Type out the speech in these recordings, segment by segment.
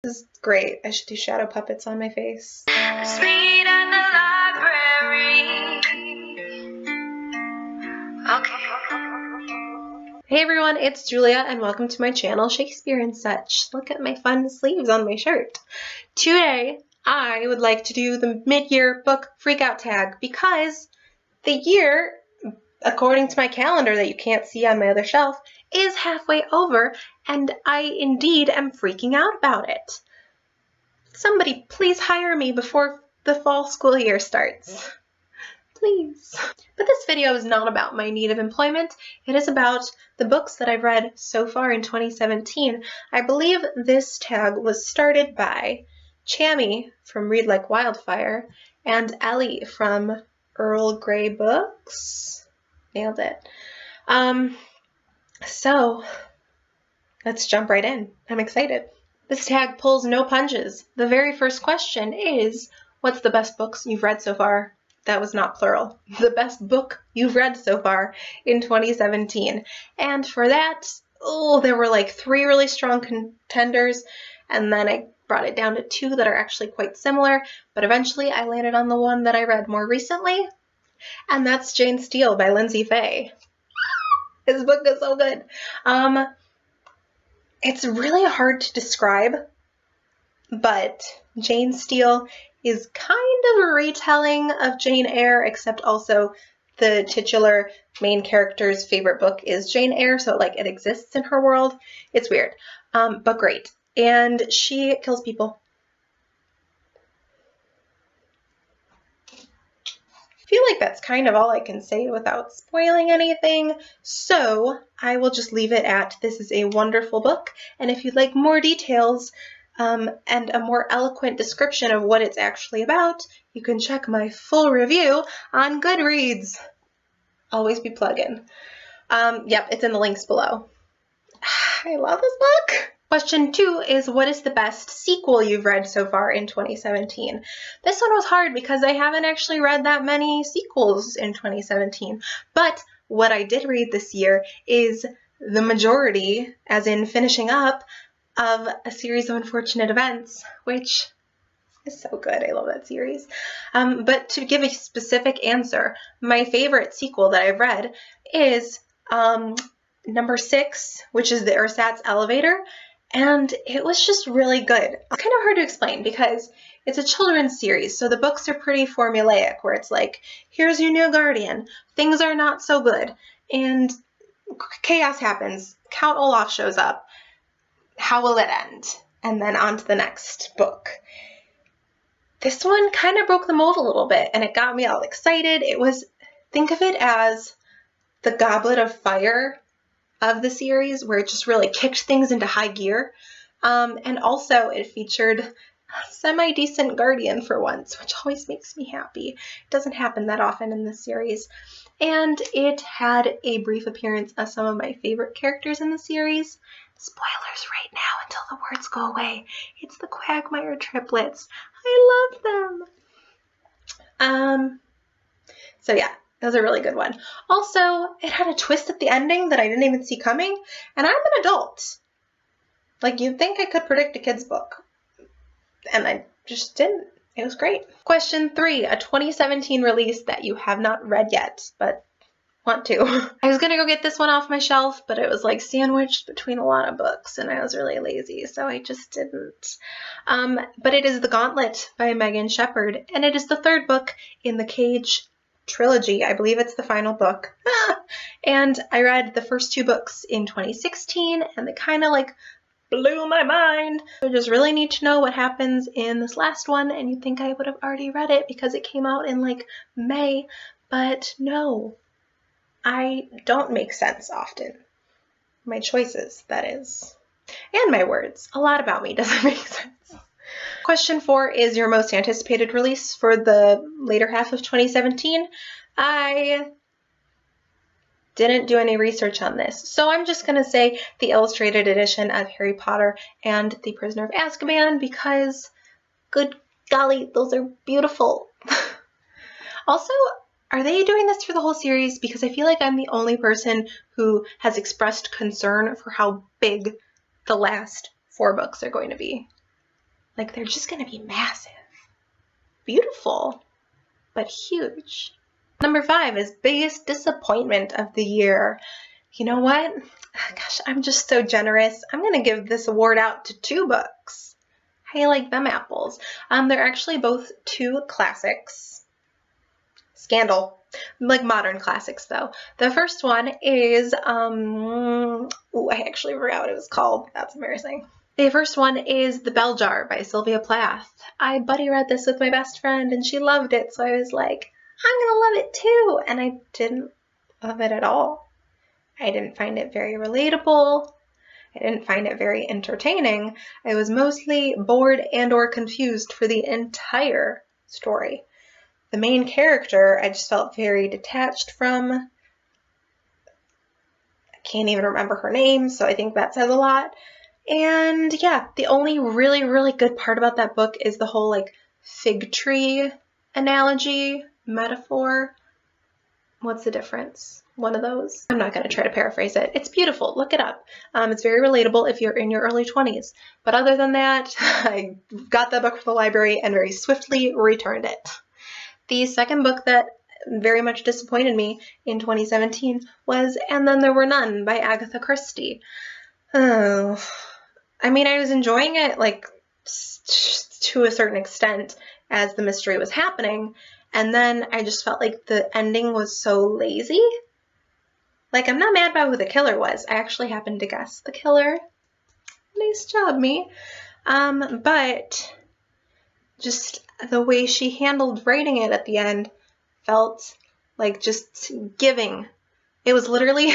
This is great. I should do shadow puppets on my face. Meet at the library. Okay. Hey everyone, it's Julia and welcome to my channel, Shakespeare and Such. Look at my fun sleeves on my shirt. Today, I would like to do the mid-year book freakout tag because the year, according to my calendar that you can't see on my other shelf, is halfway over and I indeed am freaking out about it. Somebody please hire me before the fall school year starts. Please. But this video is not about my need of employment. It is about the books that I've read so far in 2017. I believe this tag was started by Chammy from Read Like Wildfire and Ellie from Earl Grey Books. Nailed it. So let's jump right in. I'm excited. This tag pulls no punches. The very first question is, what's the best books you've read so far? That was not plural. The best book you've read so far in 2017. And for that, there were like 3 really strong contenders, and then I brought it down to 2 that are actually quite similar, but eventually I landed on the one that I read more recently, and that's Jane Steele by Lindsay Fay. This book is so good. It's really hard to describe, but Jane Steele is kind of a retelling of Jane Eyre, except also the titular main character's favorite book is Jane Eyre, so like it exists in her world. It's weird, but great. And she kills people. I feel like that's kind of all I can say without spoiling anything, so I will just leave it at this is a wonderful book, and if you'd like more details and a more eloquent description of what it's actually about, you can check my full review on Goodreads. Always be plugging. Yep, it's in the links below. I love this book! Question 2 is, what is the best sequel you've read so far in 2017? This one was hard because I haven't actually read that many sequels in 2017, but what I did read this year is the majority, as in finishing up, of A Series of Unfortunate Events, which is so good. I love that series. But to give a specific answer, my favorite sequel that I've read is number 6, which is the Ersatz Elevator. And it was just really good. It's kind of hard to explain because it's a children's series, so the books are pretty formulaic, where it's like, here's your new guardian, things are not so good, and chaos happens, Count Olaf shows up, how will it end? And then on to the next book. This one kind of broke the mold a little bit, and it got me all excited. It was, think of it as the Goblet of Fire of the series, where it just really kicked things into high gear. And also it featured a semi-decent guardian for once, which always makes me happy. It doesn't happen that often in this series. And it had a brief appearance of some of my favorite characters in the series. Spoilers right now until the words go away. It's the Quagmire triplets. I love them. So yeah. That was a really good one. Also, it had a twist at the ending that I didn't even see coming, and I'm an adult. Like, you'd think I could predict a kid's book, and I just didn't. It was great. Question 3, a 2017 release that you have not read yet, but want to. I was gonna go get this one off my shelf, but it was like sandwiched between a lot of books, and I was really lazy, so I just didn't. But it is The Gauntlet by Megan Shepherd, and it is the 3rd book in the Cage trilogy. I believe it's the final book. And I read the first 2 books in 2016 and they kind of like blew my mind. I just really need to know what happens in this last one, and you'd think I would have already read it because it came out in like May, but no. I don't make sense often. My choices, that is. And my words. A lot about me doesn't make sense. Question 4 is your most anticipated release for the later half of 2017. I didn't do any research on this, so I'm just going to say the illustrated edition of Harry Potter and the Prisoner of Azkaban because, good golly, those are beautiful. Also, are they doing this for the whole series? Because I feel like I'm the only person who has expressed concern for how big the last 4 books are going to be. Like, they're just going to be massive. Beautiful, but huge. Number 5 is biggest disappointment of the year. You know what? Gosh, I'm just so generous. I'm going to give this award out to 2 books. How you like them apples? They're actually both 2 classics. Scandal. Like modern classics, though. The first one is, I actually forgot what it was called. That's embarrassing. The first one is The Bell Jar by Sylvia Plath. I buddy read this with my best friend, and she loved it, so I was like, I'm gonna love it too, and I didn't love it at all. I didn't find it very relatable. I didn't find it very entertaining. I was mostly bored and or confused for the entire story. The main character, I just felt very detached from. I can't even remember her name, so I think that says a lot. And yeah, the only really, really good part about that book is the whole like fig tree analogy, metaphor. What's the difference? One of those. I'm not going to try to paraphrase it. It's beautiful. Look it up. It's very relatable if you're in your early 20s. But other than that, I got that book from the library and very swiftly returned it. The second book that very much disappointed me in 2017 was And Then There Were None by Agatha Christie. Oh, I mean, I was enjoying it like to a certain extent as the mystery was happening, and then I just felt like the ending was so lazy. Like, I'm not mad about who the killer was. I actually happened to guess the killer. Nice job, me. But just the way she handled writing it at the end felt like just giving. It was literally,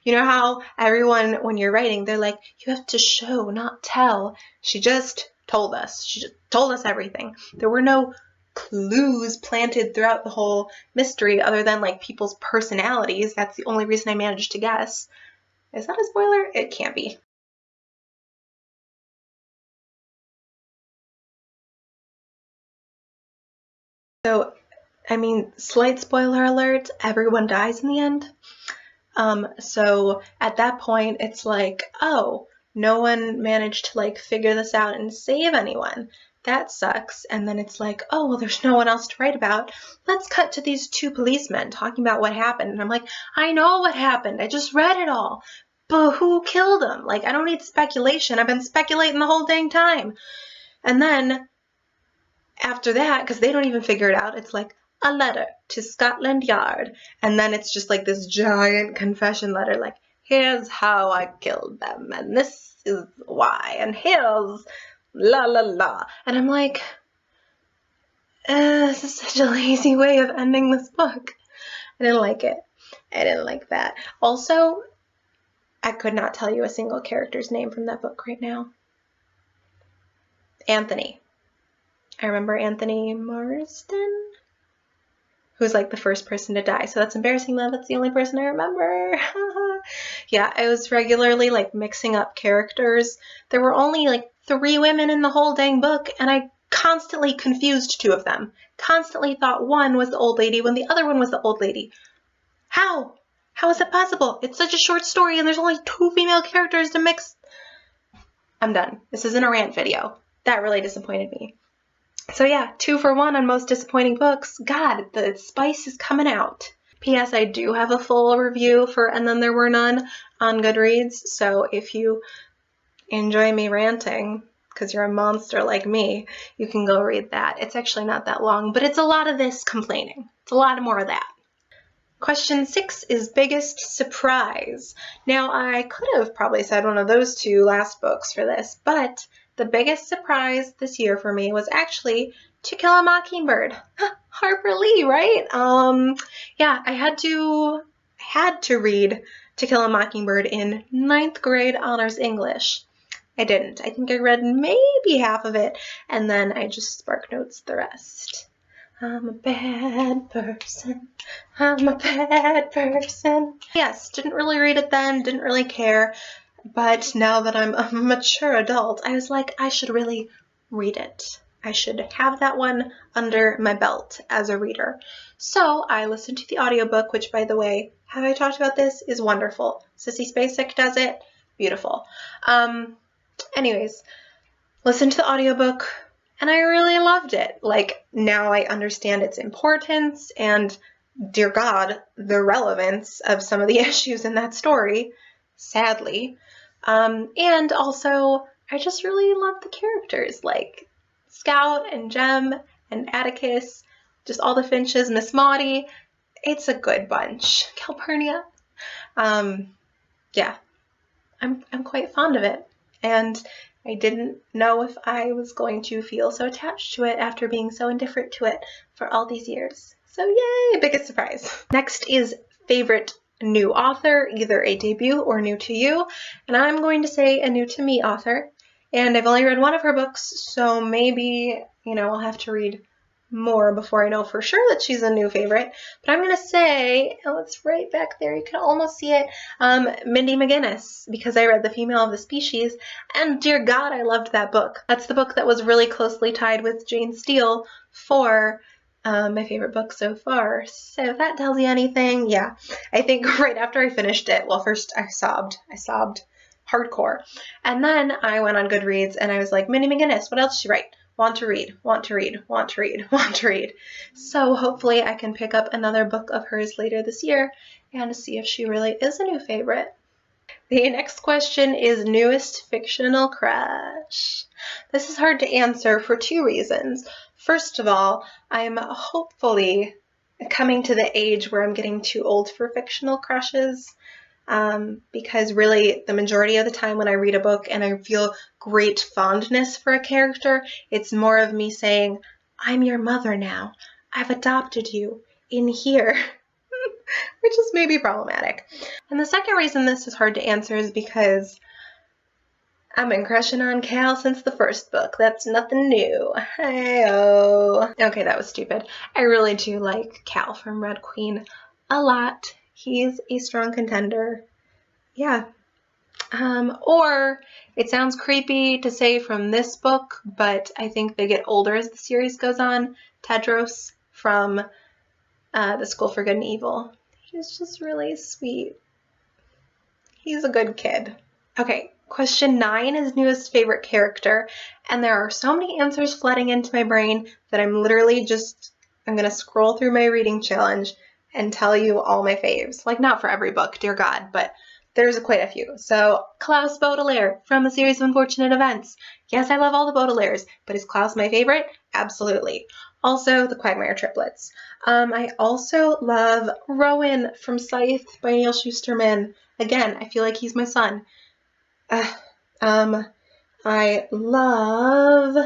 you know how everyone, when you're writing, they're like, you have to show, not tell. She just told us. She just told us everything. There were no clues planted throughout the whole mystery other than like people's personalities. That's the only reason I managed to guess. Is that a spoiler? It can't be. So, I mean, slight spoiler alert, everyone dies in the end. So at that point, it's like, oh, no one managed to like figure this out and save anyone. That sucks. And then it's like, oh, well, there's no one else to write about. Let's cut to these 2 policemen talking about what happened. And I'm like, I know what happened. I just read it all. But who killed him? Like, I don't need speculation. I've been speculating the whole dang time. And then after that, because they don't even figure it out, it's like, a letter to Scotland Yard. And then it's just like this giant confession letter, like, here's how I killed them, and this is why, and here's la la la. And I'm like, this is such a lazy way of ending this book. I didn't like it. I didn't like that. Also, I could not tell you a single character's name from that book right now. Anthony. I remember Anthony Marsden, who's like the first person to die. So that's embarrassing that that's the only person I remember. Yeah, I was regularly like mixing up characters. There were only like 3 women in the whole dang book, and I constantly confused 2 of them. Constantly thought one was the old lady when the other one was the old lady. How? How is that possible? It's such a short story and there's only 2 female characters to mix. I'm done. This isn't a rant video. That really disappointed me. So yeah, 2 for 1 on most disappointing books. God, the spice is coming out. P.S. I do have a full review for And Then There Were None on Goodreads, so if you enjoy me ranting, because you're a monster like me, you can go read that. It's actually not that long, but it's a lot of this complaining. It's a lot more of that. Question 6 is biggest surprise. Now, I could have probably said one of those 2 last books for this, but the biggest surprise this year for me was actually To Kill a Mockingbird. Harper Lee, right? Yeah, I had to read To Kill a Mockingbird in 9th grade honors English. I didn't. I think I read maybe half of it, and then I just spark notes the rest. I'm a bad person. I'm a bad person. Yes, didn't really read it then, didn't really care. But now that I'm a mature adult, I was like, I should really read it. I should have that one under my belt as a reader. So I listened to the audiobook, which, by the way, have I talked about this? Is wonderful. Sissy Spacek does it. Beautiful. Anyways, listened to the audiobook, and I really loved it. Like, now I understand its importance and, dear God, the relevance of some of the issues in that story, sadly. And also, I just really love the characters, like Scout and Jem and Atticus, just all the Finches, Miss Maudie. It's a good bunch. Calpurnia. Yeah, I'm quite fond of it. And I didn't know if I was going to feel so attached to it after being so indifferent to it for all these years. So yay, biggest surprise. Next is favorite new author, either a debut or new to you. And I'm going to say a new to me author. And I've only read one of her books, so maybe, I'll have to read more before I know for sure that she's a new favorite. But I'm going to say, oh, it's right back there, you can almost see it, Mindy McGinnis, because I read The Female of the Species, and dear God, I loved that book. That's the book that was really closely tied with Jane Steele for my favorite book so far. So if that tells you anything, yeah. I think right after I finished it, well, first I sobbed hardcore. And then I went on Goodreads and I was like, Mindy McGinnis, what else did she write? Want to read, want to read, want to read, want to read. So hopefully I can pick up another book of hers later this year and see if she really is a new favorite. The next question is newest fictional crush. This is hard to answer for two reasons. First of all, I'm hopefully coming to the age where I'm getting too old for fictional crushes. Because really the majority of the time when I read a book and I feel great fondness for a character, it's more of me saying, I'm your mother now. I've adopted you in here, which is maybe problematic. And the second reason this is hard to answer is because I've been crushing on Cal since the first book. That's nothing new. Hey-oh. Okay, that was stupid. I really do like Cal from Red Queen a lot. He's a strong contender. Yeah. Or it sounds creepy to say from this book, but I think they get older as the series goes on. Tedros from The School for Good and Evil. He's just really sweet. He's a good kid. Okay, question 9 is newest favorite character, and there are so many answers flooding into my brain that I'm literally I'm going to scroll through my reading challenge and tell you all my faves. Like, not for every book, dear God, but there's quite a few. So, Klaus Baudelaire from A Series of Unfortunate Events. Yes, I love all the Baudelaires, but is Klaus my favorite? Absolutely. Also, the Quagmire triplets. I also love Rowan from Scythe by Neil Shusterman. Again, I feel like he's my son. I love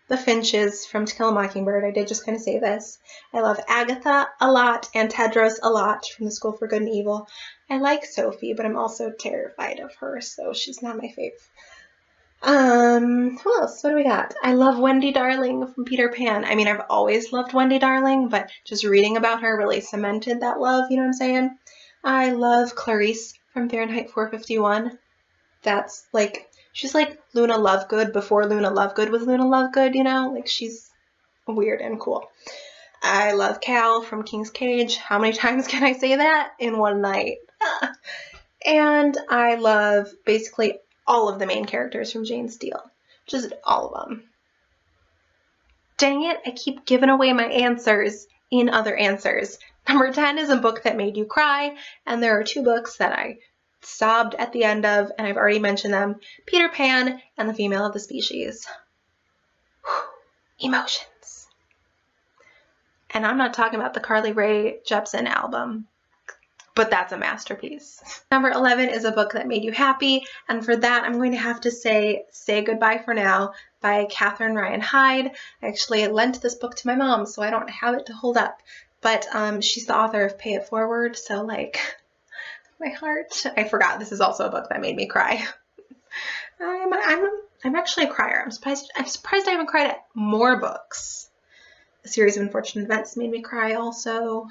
the Finches from To Kill a Mockingbird. I did just kind of say this. I love Agatha a lot and Tedros a lot from The School for Good and Evil. I like Sophie, but I'm also terrified of her, so she's not my fave. Who else? What do we got? I love Wendy Darling from Peter Pan. I mean, I've always loved Wendy Darling, but just reading about her really cemented that love, you know what I'm saying? I love Clarice from Fahrenheit 451. That's like, she's like Luna Lovegood before Luna Lovegood was Luna Lovegood, Like, she's weird and cool. I love Cal from King's Cage. How many times can I say that in one night? And I love basically all of the main characters from Jane Steele. Just all of them. Dang it, I keep giving away my answers in other answers. Number 10 is a book that made you cry, and there are 2 books that I sobbed at the end of, and I've already mentioned them, Peter Pan and The Female of the Species. Whew. Emotions. And I'm not talking about the Carly Rae Jepsen album, but that's a masterpiece. Number 11 is a book that made you happy, and for that I'm going to have to say Goodbye for Now by Catherine Ryan Hyde. I actually lent this book to my mom, so I don't have it to hold up, but she's the author of Pay It Forward, so like, my heart. I forgot this is also a book that made me cry. I'm actually a crier. I'm surprised I haven't cried at more books. A Series of Unfortunate Events made me cry also.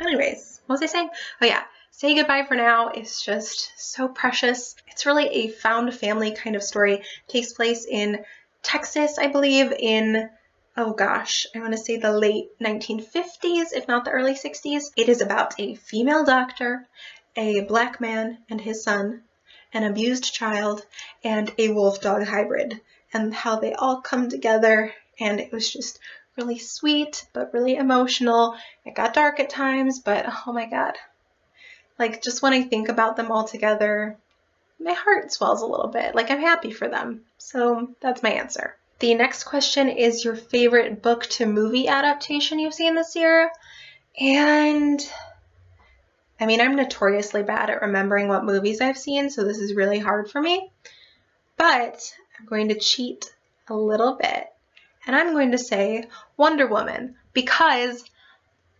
Anyways, what was I saying? Oh yeah, Say Goodbye for Now is just so precious. It's really a found family kind of story. It takes place in Texas, I believe, in, oh gosh, I want to say the late 1950s, if not the early 60s. It is about a female doctor, a black man, and his son. an abused child, and a wolf-dog hybrid, and how they all come together, and it was just really sweet, but really emotional. It got dark at times, but oh my god. Like, just when I think about them all together, my heart swells a little bit. Like, I'm happy for them. So that's my answer. The next question is your favorite book to movie adaptation you've seen this year. And I mean, I'm notoriously bad at remembering what movies I've seen, so this is really hard for me. But I'm going to cheat a little bit, and I'm going to say Wonder Woman, because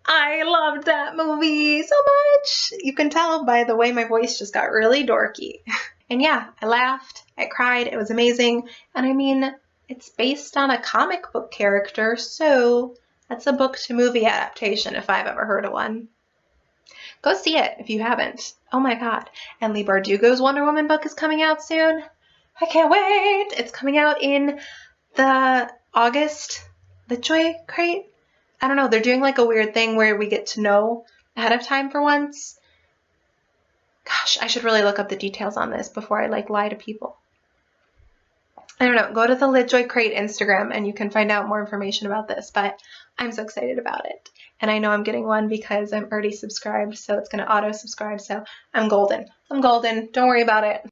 I loved that movie so much. You can tell by the way my voice just got really dorky. And yeah, I laughed, I cried, it was amazing. And I mean, it's based on a comic book character, so that's a book to movie adaptation if I've ever heard of one. Go see it if you haven't. Oh my god. And Leigh Bardugo's Wonder Woman book is coming out soon. I can't wait. It's coming out in the August LitJoy crate. I don't know, they're doing like a weird thing where we get to know ahead of time for once. Gosh, I should really look up the details on this before I like lie to people. I don't know, go to the LitJoy crate Instagram and you can find out more information about this, but I'm so excited about it. And I know I'm getting one because I'm already subscribed, so it's going to auto-subscribe, so I'm golden. I'm golden, don't worry about it.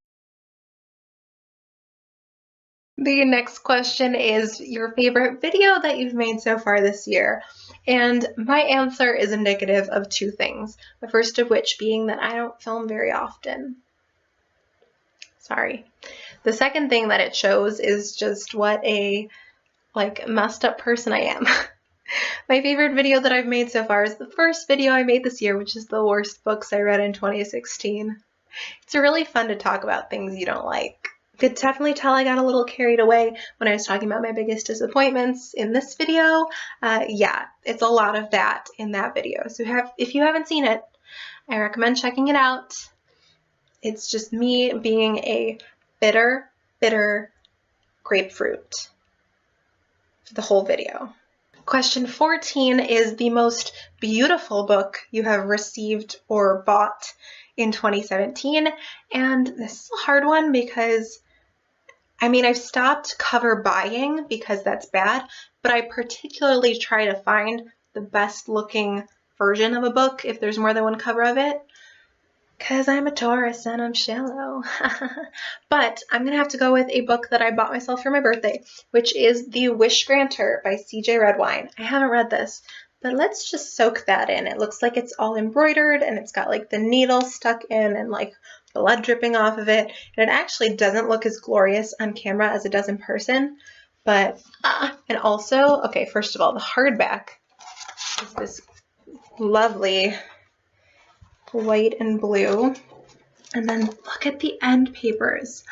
The next question is your favorite video that you've made so far this year. And my answer is indicative of two things. The first of which being that I don't film very often. Sorry. The second thing that it shows is just what a messed up person I am. My favorite video that I've made so far is the first video I made this year, which is the worst books I read in 2016. It's really fun to talk about things you don't like. You could definitely tell I got a little carried away when I was talking about my biggest disappointments in this video. Yeah, it's a lot of that in that video. So if you haven't seen it, I recommend checking it out. It's just me being a bitter, bitter grapefruit for the whole video. Question 14 is the most beautiful book you have received or bought in 2017. And this is a hard one because I mean, I've stopped cover buying because that's bad, but I particularly try to find the best looking version of a book if there's more than one cover of it, because I'm a Taurus and I'm shallow. But I'm going to have to go with a book that I bought myself for my birthday, which is The Wish Granter by C.J. Redwine. I haven't read this, but let's just soak that in. It looks like it's all embroidered and it's got like the needle stuck in and like blood dripping off of it, and it actually doesn't look as glorious on camera as it does in person, but and also, okay, first of all, the hardback is this lovely white and blue, and then look at the end papers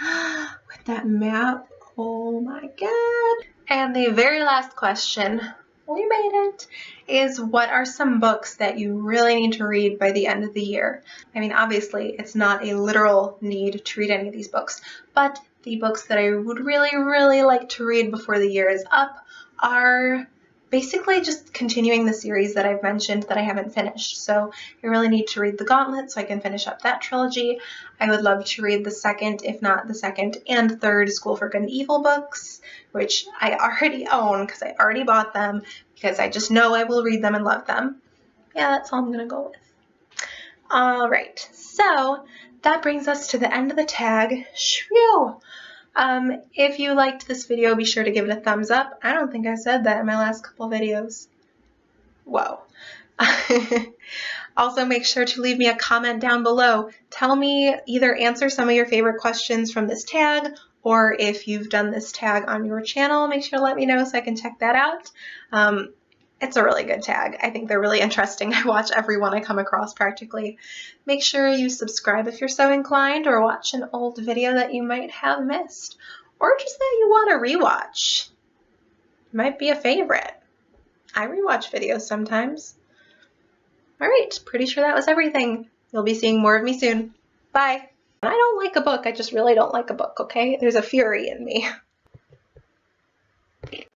with that map. Oh my god. And the very last question, we made it, is what are some books that you really need to read by the end of the year? I mean, obviously, it's not a literal need to read any of these books, but the books that I would really, really like to read before the year is up are basically just continuing the series that I've mentioned that I haven't finished. So I really need to read The Gauntlet so I can finish up that trilogy. I would love to read the second, if not the second and third School for Good and Evil books, which I already own because I already bought them because I just know I will read them and love them. Yeah, that's all I'm going to go with. All right, so that brings us to the end of the tag. Shoo! If you liked this video, be sure to give it a thumbs up. I don't think I said that in my last couple videos. Whoa. Also, make sure to leave me a comment down below. Tell me, either answer some of your favorite questions from this tag, or if you've done this tag on your channel, make sure to let me know so I can check that out. It's a really good tag. I think they're really interesting. I watch every one I come across practically. Make sure you subscribe if you're so inclined, or watch an old video that you might have missed, or just that you want to rewatch. Might be a favorite. I rewatch videos sometimes. All right, pretty sure that was everything. You'll be seeing more of me soon. Bye. I don't like a book. I just really don't like a book, okay? There's a fury in me.